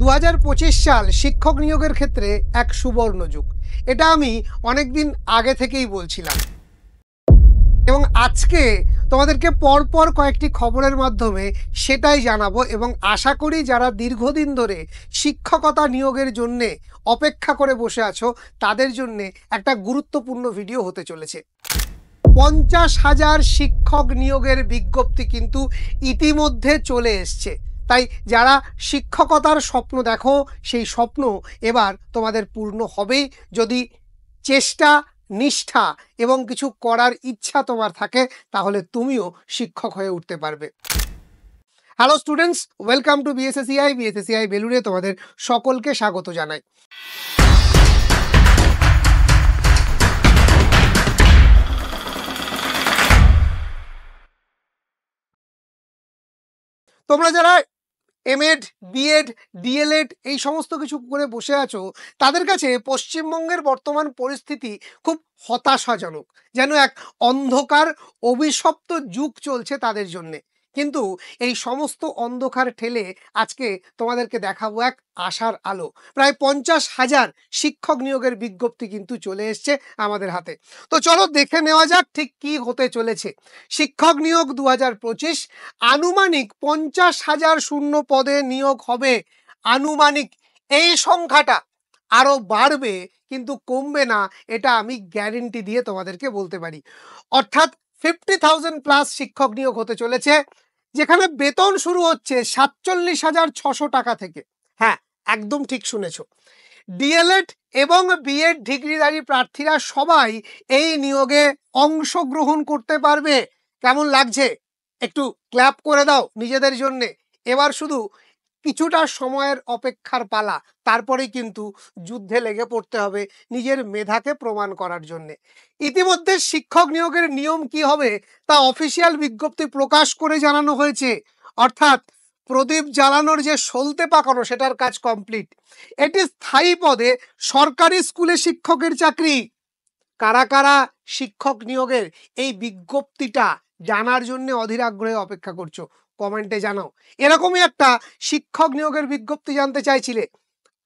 2025 সাল শিক্ষক নিয়োগের ক্ষেত্রে এক সুবর্ণ যুগ। এটা আমি অনেক দিন আগে থেকেই বলছিলাম এবং আজকে তোমাদেরকে পরপর কয়েকটি খবরের মাধ্যমে সেটাই জানাবো এবং আশা করি যারা দীর্ঘদিন ধরে শিক্ষকতা নিয়োগের জন্যে অপেক্ষা করে বসে আছো তাদের জন্যে একটা গুরুত্বপূর্ণ ভিডিও হতে চলেছে। 50,000 শিক্ষক নিয়োগের বিজ্ঞপ্তি কিন্তু ইতিমধ্যে চলে এসছে। তাই যারা শিক্ষকতার স্বপ্ন দেখো সেই স্বপ্ন এবার তোমাদের পূর্ণ হবেই যদি চেষ্টা, নিষ্ঠা এবং কিছু করার ইচ্ছা তোমার থাকে, তাহলে তুমিও শিক্ষক হয়ে উঠতে পারবে। Hello students, welcome to BSACI বেলুড়ে তোমাদের সকলকে স্বাগত জানাই। তোমরা যারা এমএড, বিএড, ডিএলএড এই সমস্ত কিছু করে বসে আছো, তাদের কাছে পশ্চিমবঙ্গের বর্তমান পরিস্থিতি খুব হতাশাজনক, যেন এক অন্ধকার অভিশপ্ত যুগ চলছে তাদের জন্যে। কিন্তু এই সমস্ত অন্ধকার ঠেলে আজকে তোমাদেরকে দেখাবো এক আশার আলো। প্রায় 50,000 শিক্ষক নিয়োগের বিজ্ঞপ্তি কিন্তু চলে এসছে আমাদের হাতে। তো চলো দেখে নেওয়া যাক ঠিক কি হতে চলেছে। শিক্ষক নিয়োগ 2025, আনুমানিক 50,000 শূন্য পদে নিয়োগ হবে। আনুমানিক, এই সংখ্যাটা আরো বাড়বে কিন্তু কমবে না, এটা আমি গ্যারেন্টি দিয়ে তোমাদেরকে বলতে পারি। অর্থাৎ 50,000 প্লাস শিক্ষক নিয়োগ হতে চলেছে, যেখানে বেতন শুরু হচ্ছে 47,600 টাকা থেকে। হ্যাঁ, একদম ঠিক শুনেছ। ডিএলএড এবং বিএড ডিগ্রিধারী প্রার্থীরা সবাই এই নিয়োগে অংশগ্রহণ করতে পারবে। কেমন লাগছে? একটু ক্ল্যাপ করে দাও নিজেদের জন্যে। এবার শুধু কিছুটা সময়ের অপেক্ষার পালা, তারপরেই কিন্তু যুদ্ধে লেগে পড়তে হবে নিজের মেধাকে প্রমাণ করার জন্যে। ইতিমধ্যে শিক্ষক নিয়োগের নিয়ম কি হবে তা অফিসিয়াল বিজ্ঞপ্তি প্রকাশ করে জানানো হয়েছে। অর্থাৎ প্রদীপ জ্বালানোর যে সলতে পাকানো, সেটার কাজ কমপ্লিট। এটি স্থায়ী পদে সরকারি স্কুলে শিক্ষকের চাকরি। কারা কারা শিক্ষক নিয়োগের এই বিজ্ঞপ্তিটা জানার জন্য অধীর আগ্রহে অপেক্ষা করছো, কমেন্টে জানাও। এরকমই একটা শিক্ষক নিয়োগের বিজ্ঞপ্তি জানতে চাইছিলে,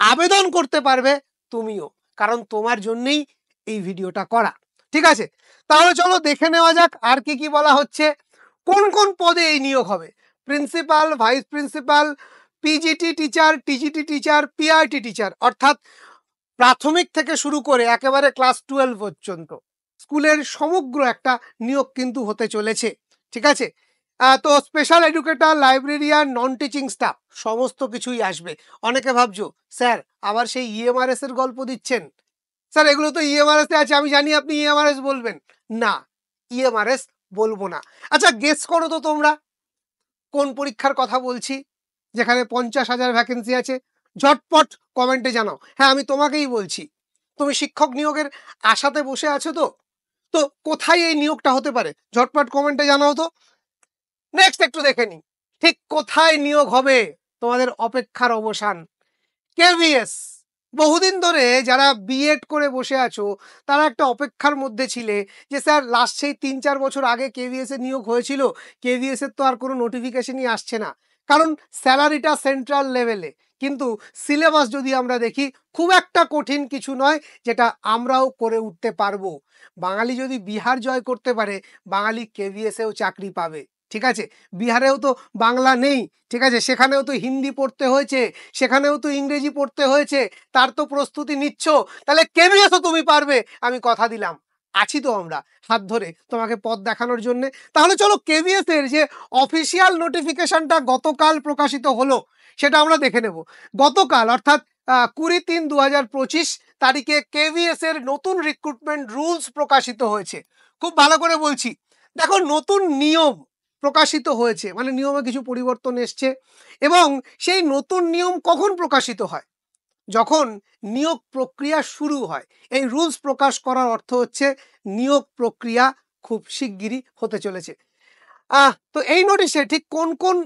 আবেদন করতে পারবে তুমিও, কারণ তোমার জন্যই এই ভিডিওটা করা। ঠিক আছে, তাহলে চলো দেখে নেওয়া যাক আর কি কি বলা হচ্ছে। কোন কোন পদে এই নিয়োগ হবে? Principal, vice principal, PGT teacher, TGT teacher, PRT teacher, অর্থাৎ প্রাথমিক থেকে শুরু করে একেবারে ক্লাস 12 পর্যন্ত স্কুলের সমগ্র একটা নিয়োগ কিন্তু হতে চলেছে। ঠিক আছে, তো special educator, librarian, non teaching staff সমস্ত কিছুই আসবে। অনেকে ভাবছো স্যার আবার সেই ইএমআরএস এর গল্প দিচ্ছেন। স্যার এগুলো তো ইএমআরএস এ আছে, আমি জানি আপনি ইএমআরএস বলবেন। না, ইএমআরএস বলবো না। আচ্ছা গেস করো তো তোমরা কোন পরীক্ষার কথা বলছি, যেখানে 50,000 ভ্যাকেন্সি আছে? ঝটপট কমেন্টে জানাও। হ্যাঁ, আমি তোমাকেই বলছি। তুমি শিক্ষক নিয়োগের আশাতে বসে আছো তো? তো কোথায় এই নিয়োগটা হতে পারে? ঝটপট কমেন্টে জানাও তো। নেক্সট একটু দেখে নি ঠিক কোথায় নিয়োগ হবে। তোমাদের অপেক্ষার অবসান কেভিএস। বহুদিন ধরে যারা বিএড করে বসে আছো তারা একটা অপেক্ষার মধ্যে ছিলে যে স্যার লাস্ট সেই 3-4 বছর আগে কেভিএস এ নিয়োগ হয়েছিল, কেভিএস এর তো আর কোনো নোটিফিকেশনই আসছে না, কারণ স্যালারিটা সেন্ট্রাল লেভেলে। কিন্তু সিলেবাস যদি আমরা দেখি, খুব একটা কঠিন কিছু নয়, যেটা আমরাও করে উঠতে পারবো। বাঙালি যদি বিহার জয় করতে পারে, বাঙালি কেভিএস এও চাকরি পাবে। ঠিক আছে, বিহারেও তো বাংলা নেই, ঠিক আছে, সেখানেও তো হিন্দি পড়তে হয়েছে, সেখানেও তো ইংরেজি পড়তে হয়েছে, তার তো প্রস্তুতি নিচ্ছ, তাহলে কেভিএসও তুমি পারবে, আমি কথা দিলাম। আছি তো আমরা হাত ধরে তোমাকে পথ দেখানোর জন্য। তাহলে চলো কেভিএস এর যে অফিসিয়াল নোটিফিকেশনটা গতকাল প্রকাশিত হলো সেটা আমরা দেখে নেব। গতকাল অর্থাৎ 20/3/2025 তারিখে কেভিএস এর নতুন রিক্রুটমেন্ট রুলস প্রকাশিত হয়েছে। খুব ভালো করে বলছি, দেখো নতুন নিয়ম প্রকাশিত হয়েছে, মানে নিয়মে কিছু পরিবর্তন এসছে। এবং সেই নতুন নিয়ম কখন প্রকাশিত হয়? যখন নিয়োগ প্রক্রিয়া শুরু হয়। এই রুলস প্রকাশ করার অর্থ হচ্ছে নিয়োগ প্রক্রিয়া খুব শিগগিরই হতে চলেছে। তো এই নোটিশে ঠিক কোন কোন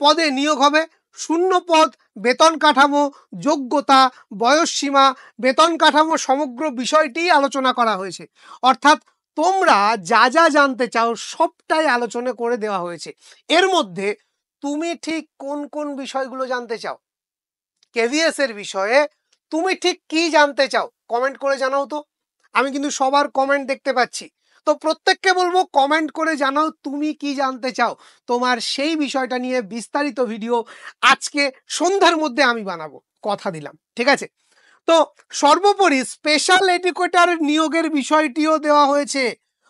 পদে নিয়োগ হবে, শূন্য পদ, বেতন কাঠামো, যোগ্যতা, বয়সসীমা, বেতন কাঠামো সমগ্র বিষয়টি আলোচনা করা হয়েছে। অর্থাৎ তোমরা যা যা জানতে চাও সবটাই আলোচনা করে দেওয়া হয়েছে। এর মধ্যে তুমি ঠিক কোন কোন বিষয়গুলো জানতে চাও? কেভিএস এর বিষয়ে তুমি ঠিক কি জানতে চাও কমেন্ট করে জানাও তো। আমি কিন্তু সবার কমেন্ট দেখতে পাচ্ছি, তো প্রত্যেককে বলবো কমেন্ট করে জানাও তুমি কি জানতে চাও। তোমার সেই বিষয়টা নিয়ে বিস্তারিত ভিডিও আজকে সন্ধ্যার মধ্যে আমি বানাবো, কথা দিলাম, ঠিক আছে। তো সর্বোপরি স্পেশাল এডুকেটর নিয়োগের বিষয়টিও দেওয়া হয়েছে,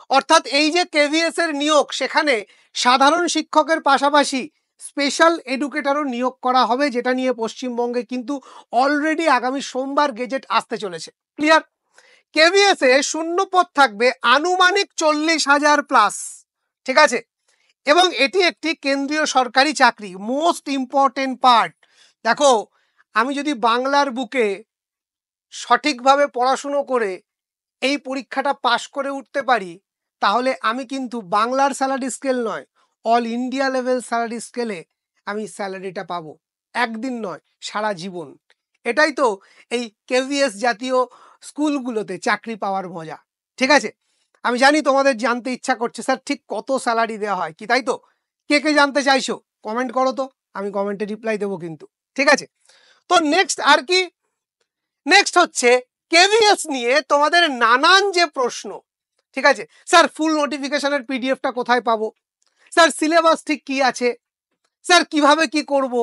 অর্থাৎ এই যে কেভিএস এর নিয়োগ, সেখানে সাধারণ শিক্ষকের পাশাপাশি স্পেশাল এডুকেটরও নিয়োগ করা হবে, যেটা নিয়ে পশ্চিমবঙ্গে কিন্তু অলরেডি আগামী সোমবার গেজেট আসতে চলেছে। ক্লিয়ার? কেভিএস এ শূন্য পদ থাকবে আনুমানিক 40,000 প্লাস, ঠিক আছে। এবং এটি একটি কেন্দ্রীয় সরকারি চাকরি। মোস্ট ইম্পর্টেন্ট পার্ট, দেখো আমি যদি বাংলার বুকে সঠিকভাবে পড়াশুনো করে এই পরীক্ষাটা পাশ করে উঠতে পারি, তাহলে আমি কিন্তু বাংলার স্যালারি স্কেল নয়, অল ইন্ডিয়া লেভেল স্যালারি স্কেলে আমি স্যালারিটা পাবো, একদিন নয়, সারা জীবন। এটাই তো এই কেভিএস জাতীয় স্কুলগুলোতে চাকরি পাওয়ার মজা, ঠিক আছে। আমি জানি তোমাদের জানতে ইচ্ছা করছে স্যার ঠিক কত স্যালারি দেওয়া হয় কি, তাই তো? কে কে জানতে চাইছো কমেন্ট করো তো, আমি কমেন্টে রিপ্লাই দেবো কিন্তু, ঠিক আছে। তো নেক্সট আর কি, নেক্সট হচ্ছে কেভিএস নিয়ে তোমাদের নানান যে প্রশ্ন, ঠিক আছে। স্যার ফুল নোটিফিকেশনের পিডিএফটা কোথায় পাবো? স্যার সিলেবাস ঠিক কি আছে? স্যার কিভাবে কি করব?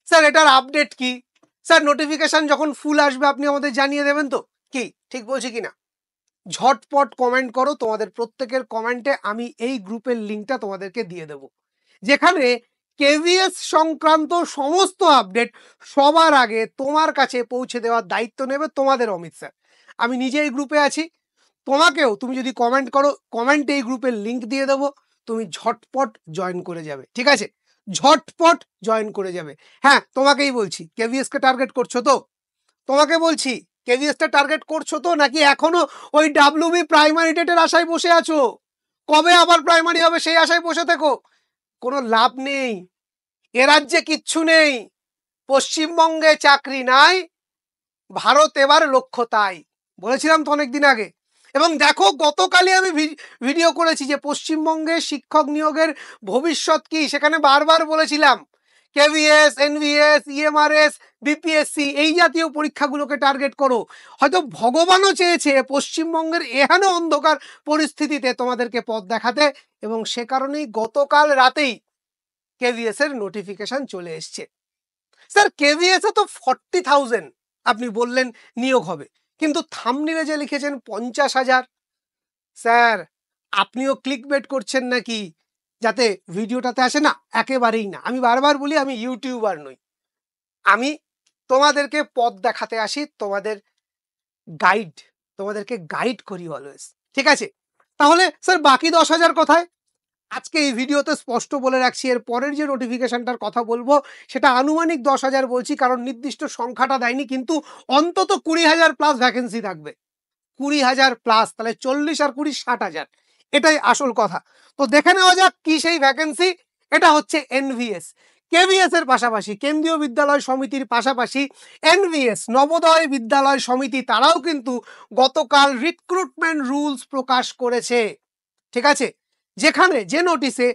স্যার এটার আপডেট কি? স্যার নোটিফিকেশন যখন ফুল আসবে আপনি আমাদের জানিয়ে দেবেন তো? কি ঠিক বলছি কিনা? ঝটপট কমেন্ট করো, তোমাদের প্রত্যেকের কমেন্টে আমি এই গ্রুপের লিঙ্কটা তোমাদেরকে দিয়ে দেব, যেখানে কেভিএস সংক্রান্ত সমস্ত আপডেট সবার আগে তোমার কাছে পৌঁছে দেওয়ার দায়িত্ব নেবে তোমাদের অমিত স্যার। আমি নিজে এই গ্রুপে আছি, তোমাকেও তুমি যদি কমেন্ট করো, কমেন্টে এই গ্রুপের লিঙ্ক দিয়ে দেবো, তুমি ঝটপট জয়েন করে যাবে, ঠিক আছে। ঝটপট জয়েন করে যাবে। হ্যাঁ, তোমাকেই বলছি, কেভিএস কে টার্গেট করছো তো? তোমাকে বলছি, কেভিএস টা টার্গেট করছো তো, নাকি এখনো ওই ডাব্লিউবি প্রাইমারি ডেটের আশায় বসে আছো? কবে আবার প্রাইমারি হবে সেই আশায় বসে থেকো, কোনো লাভ নেই। এ রাজ্যে কিচ্ছু নেই, পশ্চিমবঙ্গে চাকরি নাই, ভারত এবার লক্ষ্য তাই, বলেছিলাম তো অনেকদিন আগে। এবং দেখো গতকালই আমি ভিডিও করেছি যে পশ্চিমবঙ্গে শিক্ষক নিয়োগের ভবিষ্যৎ কি, সেখানে বারবার বলেছিলাম কেভিএস, এনভিএস, ইএমআরএস, বিপিএসসি এই জাতীয় পরীক্ষাগুলোকে টার্গেট করো। হয়তো ভগবানও চেয়েছে পশ্চিমবঙ্গের এহেন অন্ধকার পরিস্থিতিতে তোমাদেরকে পথ দেখাতে, এবং সে কারণেই গতকাল রাতেই কেভিএস এর নোটিফিকেশন চলে এসছে। স্যার কেভিএস এ তো 40,000 আপনি বললেন নিয়োগ হবে, কিন্তু থাম্বনেইলে যে লিখেছেন 50,000। স্যার আপনিও ক্লিক বেট করছেন নাকি যাতে ভিডিওটাতে আসে? না, একেবারেই না। আমি বারবার বলি আমি ইউটিউবার নই, আমি তোমাদেরকে পথ দেখাতে আসি, তোমাদের গাইড, তোমাদেরকে গাইড করি অলওয়েজ, ঠিক আছে। তাহলে স্যার বাকি 10,000 কোথায়? আজকে এই ভিডিওতে স্পষ্ট বলে রাখছি, এর পরের যে নোটিফিকেশনটার কথা বলবো সেটা আনুমানিক 10,000 বলছি, কারণ নির্দিষ্ট সংখ্যাটা দেয়নি, কিন্তু অন্তত 20,000 প্লাস ভ্যাকেন্সি থাকবে। 20,000 প্লাস, তাহলে 40 আর 20 60,000, এটাই আসল কথা। তো দেখে নেওয়া যাক কি সেই ভ্যাকেন্সি। এটা হচ্ছে এনভিএস। কেভিএস এর পাশাপাশি কেন্দ্রীয় বিদ্যালয় সমিতির পাশাপাশি এনভিএস নবোদয় বিদ্যালয় সমিতি, তারাও কিন্তু গতকাল রিক্রুটমেন্ট রুলস প্রকাশ করেছে, ঠিক আছে। যেখানে যে নোটিশে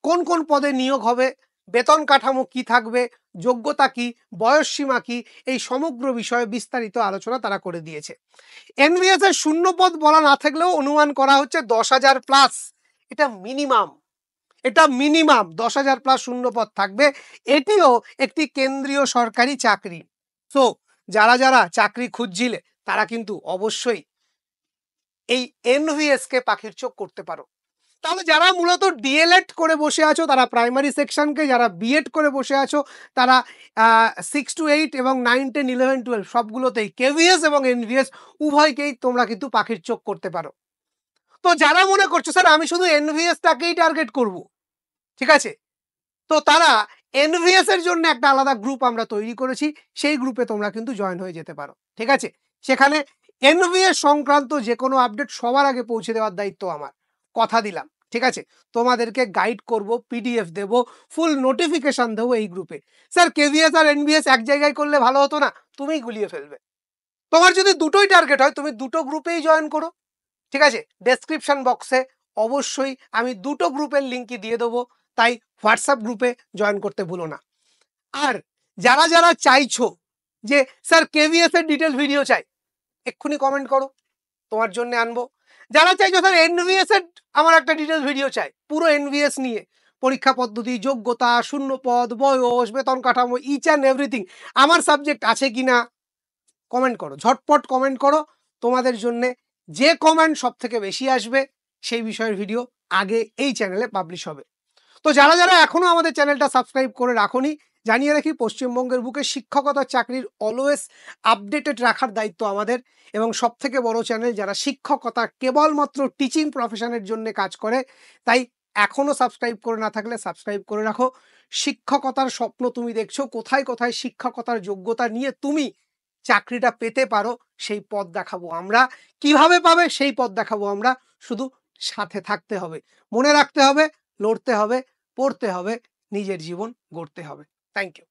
কোন কোন পদে নিয়োগ হবে, বেতন কাঠামো কি থাকবে, যোগ্যতা কি, বয়সসীমা কি, এই সমগ্র বিষয়ে বিস্তারিত আলোচনা তারা করে দিয়েছে। এনভিএস এর শূন্য পদ বলা না থাকলেও অনুমান করা হচ্ছে 10,000 প্লাস, এটা মিনিমাম, এটা মিনিমাম 10,000 প্লাস শূন্য পদ থাকবে। এটিও একটি কেন্দ্রীয় সরকারি চাকরি। সো যারা যারা চাকরি খুঁজছিলে তারা কিন্তু অবশ্যই এই এনভিএস কে পাখির চোখ করতে পারো। তাহলে যারা মূলত ডিএলএড করে বসে আছো তারা প্রাইমারি সেকশনকে, যারা বিএড করে বসে আছো তারা 6 to 8 এবং 9, 10, 11, 12 সবগুলোতেই কেভিএস এবং এনভিএস উভয়কেই তোমরা কিন্তু পাখির চোখ করতে পারো। তো যারা মনে করছো স্যার আমি শুধু এনভিএসটাকেই টার্গেট করব, ঠিক আছে, তো তারা এনভিএস এর জন্য একটা আলাদা গ্রুপ আমরা তৈরি করেছি, সেই গ্রুপে তোমরা কিন্তু জয়েন হয়ে যেতে পারো, ঠিক আছে। সেখানে এনভিএস সংক্রান্ত যে কোনো আপডেট সবার আগে পৌঁছে দেওয়ার দায়িত্ব আমার, কথা দিলাম, ঠিক আছে। তোমাদেরকে গাইড করব, পিডিএফ দেব, ফুল নোটিফিকেশন দেবো এই গ্রুপে। স্যার কেভিএস আর এনভিএস এক জায়গায় করলে ভালো হতো না? তুমিই গুলিয়ে ফেলবে। তোমার যদি দুটোই টার্গেট হয় তুমি দুটো গ্রুপেই জয়েন করো, ঠিক আছে। ডেসক্রিপশন বক্সে অবশ্যই আমি দুটো গ্রুপের লিঙ্কই দিয়ে দেবো, তাই হোয়াটসঅ্যাপ গ্রুপে জয়েন করতে ভুলো না। আর যারা যারা চাইছো যে স্যার কেভিএস এর ডিটেলস ভিডিও চাই, এক্ষুনি কমেন্ট করো, তোমার জন্য আনবো। যারা চাইছো স্যার এনভিএস এর আমার একটা ডিটেলস ভিডিও চাই, পুরো এনভিএস নিয়ে পরীক্ষা পদ্ধতি, যোগ্যতা, শূন্যপদ, বয়স, বেতন কাঠামো, ইচ অ্যান্ড এভরিথিং, আমার সাবজেক্ট আছে কিনা, কমেন্ট করো, ঝটপট কমেন্ট করো। তোমাদের জন্য যে কমেন্ট সব থেকে বেশি আসবে সেই বিষয়ের ভিডিও আগে এই চ্যানেলে পাবলিশ হবে। তো যারা যারা এখনো আমাদের চ্যানেলটা সাবস্ক্রাইব করে রাখোনি, জানিয়ে রাখি পশ্চিমবঙ্গের বুকে শিক্ষকতার চাকরির অলওয়েজ আপডেটেড রাখার দায়িত্ব আমাদের। এবং সব থেকে বড় চ্যানেল যারা শিক্ষকতা কেবলমাত্র টিচিং প্রফেশনের জন্য কাজ করে, তাই এখনো সাবস্ক্রাইব করে না থাকলে সাবস্ক্রাইব করে রাখো। শিক্ষকতার স্বপ্ন তুমি দেখছো, কোথায় কোথায় শিক্ষকতার যোগ্যতা নিয়ে তুমি চাকরিটা পেতে পারো, সেই পথ দেখাবো আমরা। কিভাবে পাবে সেই পথ দেখাবো আমরা, শুধু সাথে থাকতে হবে, মনে রাখতে হবে, লড়তে হবে, পড়তে হবে, নিজের জীবন গড়তে হবে। Thank you.